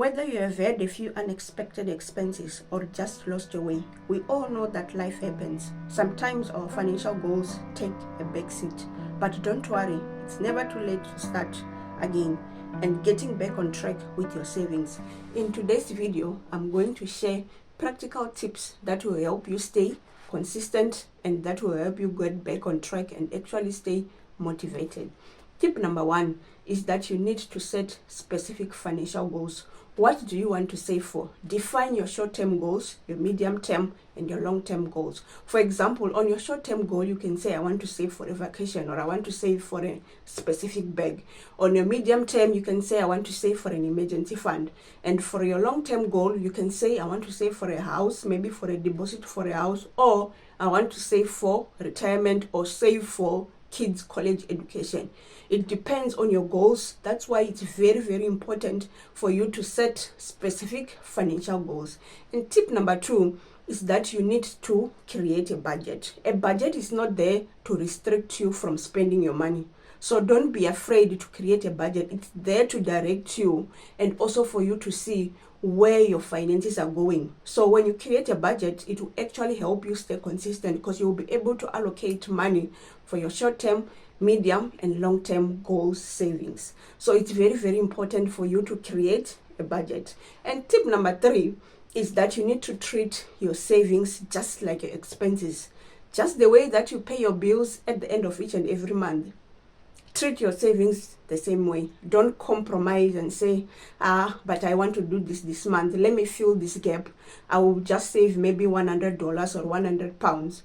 Whether you have had a few unexpected expenses or just lost your way, we all know that life happens. Sometimes our financial goals take a backseat, but don't worry, it's never too late to start again and getting back on track with your savings. In today's video, I'm going to share practical tips that will help you stay consistent and that will help you get back on track and actually stay motivated. Tip number one is that you need to set specific financial goals. What do you want to save for? Define your short-term goals, your medium-term, and your long-term goals. For example, on your short-term goal, you can say, I want to save for a vacation, or I want to save for a specific bag. On your medium-term, you can say, I want to save for an emergency fund. And for your long-term goal, you can say, I want to save for a house, maybe for a deposit for a house, or I want to save for retirement or save for kids' college education. It depends on your goals. That's why it's very, very important for you to set specific financial goals. And tip number two is that you need to create a budget. A budget is not there to restrict you from spending your money. So don't be afraid to create a budget. It's there to direct you and also for you to see where your finances are going. So when you create a budget, it will actually help you stay consistent because you'll be able to allocate money for your short-term, medium, and long-term goals savings. So it's very, very important for you to create a budget. And tip number three is that you need to treat your savings just like your expenses. Just the way that you pay your bills at the end of each and every month. Treat your savings the same way. Don't compromise and say, but I want to do this month. Let me fill this gap. I will just save maybe $100 or £100.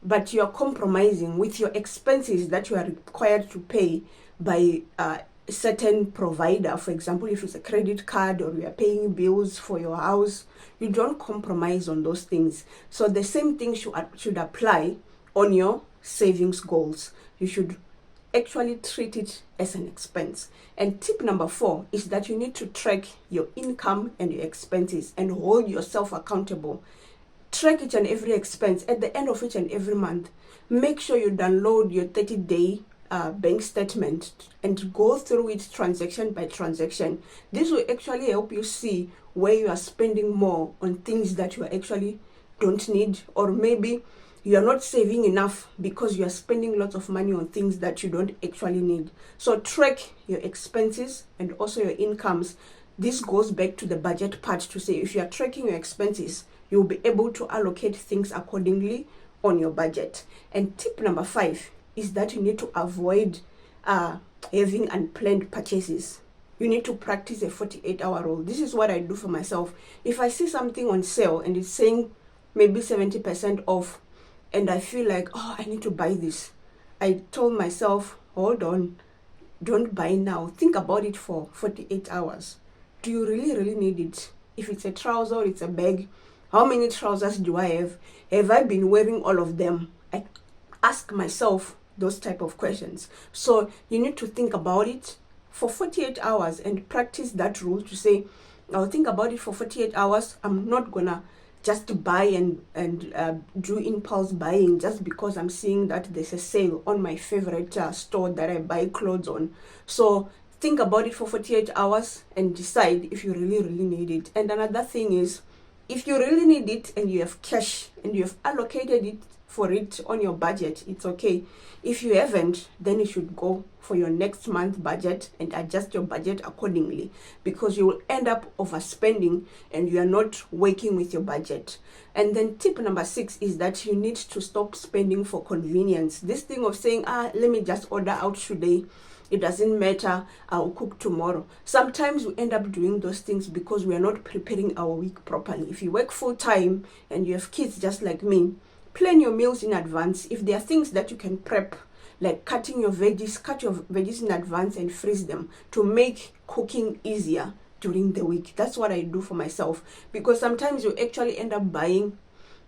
But you are compromising with your expenses that you are required to pay by a certain provider. For example, if it's a credit card or you are paying bills for your house, you don't compromise on those things. So the same thing should apply on your savings goals. You should actually treat it as an expense. And tip number four is that you need to track your income and your expenses and hold yourself accountable. Track each and every expense at the end of each and every month. Make sure you download your 30-day bank statement and go through it transaction by transaction. This will actually help you see where you are spending more on things that you actually don't need, or maybe you are not saving enough because you are spending lots of money on things that you don't actually need. So track your expenses and also your incomes. This goes back to the budget part to say if you are tracking your expenses, you'll be able to allocate things accordingly on your budget. And tip number five is that you need to avoid having unplanned purchases. You need to practice a 48-hour rule. This is what I do for myself. If I see something on sale and it's saying maybe 70% off, and I feel like, I need to buy this, I told myself, hold on, don't buy now. Think about it for 48 hours. Do you really, really need it? If it's a trouser or it's a bag, how many trousers do I have? Have I been wearing all of them? I ask myself those type of questions. So you need to think about it for 48 hours and practice that rule to say, I'll think about it for 48 hours. I'm not gonna just buy and do impulse buying just because I'm seeing that there's a sale on my favorite store that I buy clothes on. So think about it for 48 hours and decide if you really, really need it. And another thing is, if you really need it and you have cash and you have allocated it for it on your budget, it's okay. If you haven't, then you should go for your next month budget and adjust your budget accordingly, because you will end up overspending and you are not working with your budget. And then tip number six is that you need to stop spending for convenience. This thing of saying, let me just order out today, it doesn't matter, I'll cook tomorrow. Sometimes we end up doing those things because we are not preparing our week properly. If you work full time and you have kids just like me, plan your meals in advance. If there are things that you can prep, like cut your veggies in advance and freeze them to make cooking easier during the week. That's what I do for myself, because sometimes you actually end up buying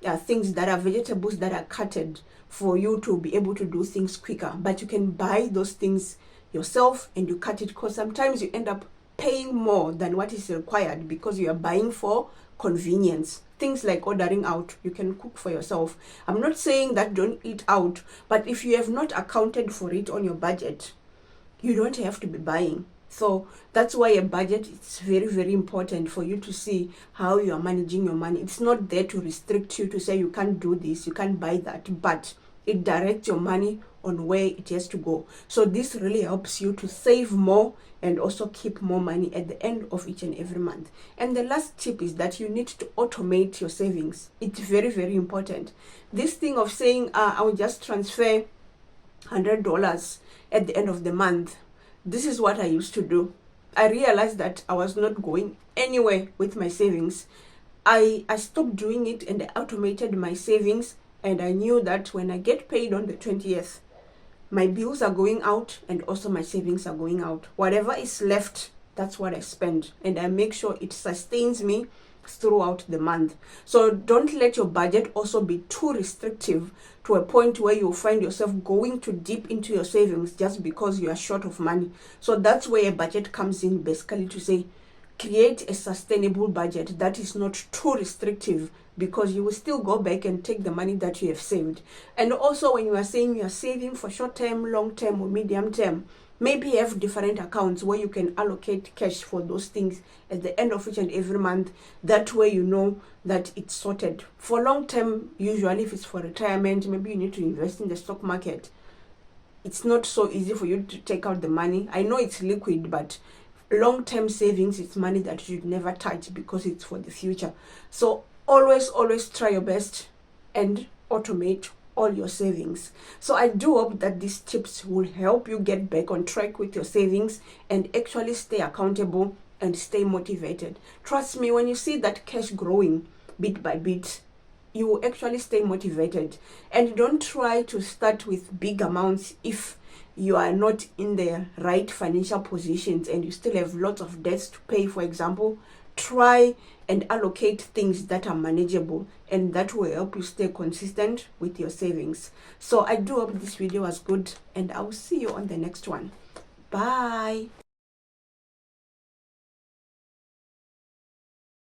things that are vegetables that are cutted for you to be able to do things quicker. But you can buy those things yourself and you cut it, because sometimes you end up paying more than what is required because you are buying for convenience. Things like ordering out, you can cook for yourself. I'm not saying that don't eat out, but if you have not accounted for it on your budget, you don't have to be buying. So that's why a budget is very, very important for you to see how you are managing your money. It's not there to restrict you, to say you can't do this, you can't buy that, but it directs your money on where it has to go. So this really helps you to save more and also keep more money at the end of each and every month. And the last tip is that you need to automate your savings. It's very, very important. This thing of saying, I will just transfer $100 at the end of the month. This is what I used to do. I realized that I was not going anywhere with my savings. I stopped doing it and I automated my savings, and I knew that when I get paid on the 20th, my bills are going out and also my savings are going out. Whatever is left, that's what I spend, and I make sure it sustains me throughout the month. So don't let your budget also be too restrictive to a point where you'll find yourself going too deep into your savings just because you are short of money. So that's where a budget comes in, basically to say, create a sustainable budget that is not too restrictive, because you will still go back and take the money that you have saved. And also, when you are saying you are saving for short term, long term, or medium term, maybe you have different accounts where you can allocate cash for those things at the end of each and every month. That way you know that it's sorted. For long term, usually if it's for retirement, maybe you need to invest in the stock market. It's not so easy for you to take out the money. I know it's liquid, but long-term savings, it's money that you should never touch because it's for the future. So always try your best and automate all your savings. So I do hope that these tips will help you get back on track with your savings and actually stay accountable and stay motivated. Trust me, when you see that cash growing bit by bit, you will actually stay motivated. And don't try to start with big amounts if you are not in the right financial positions and you still have lots of debts to pay, for example. Try and allocate things that are manageable, and that will help you stay consistent with your savings. So I do hope this video was good, and I will see you on the next one. Bye.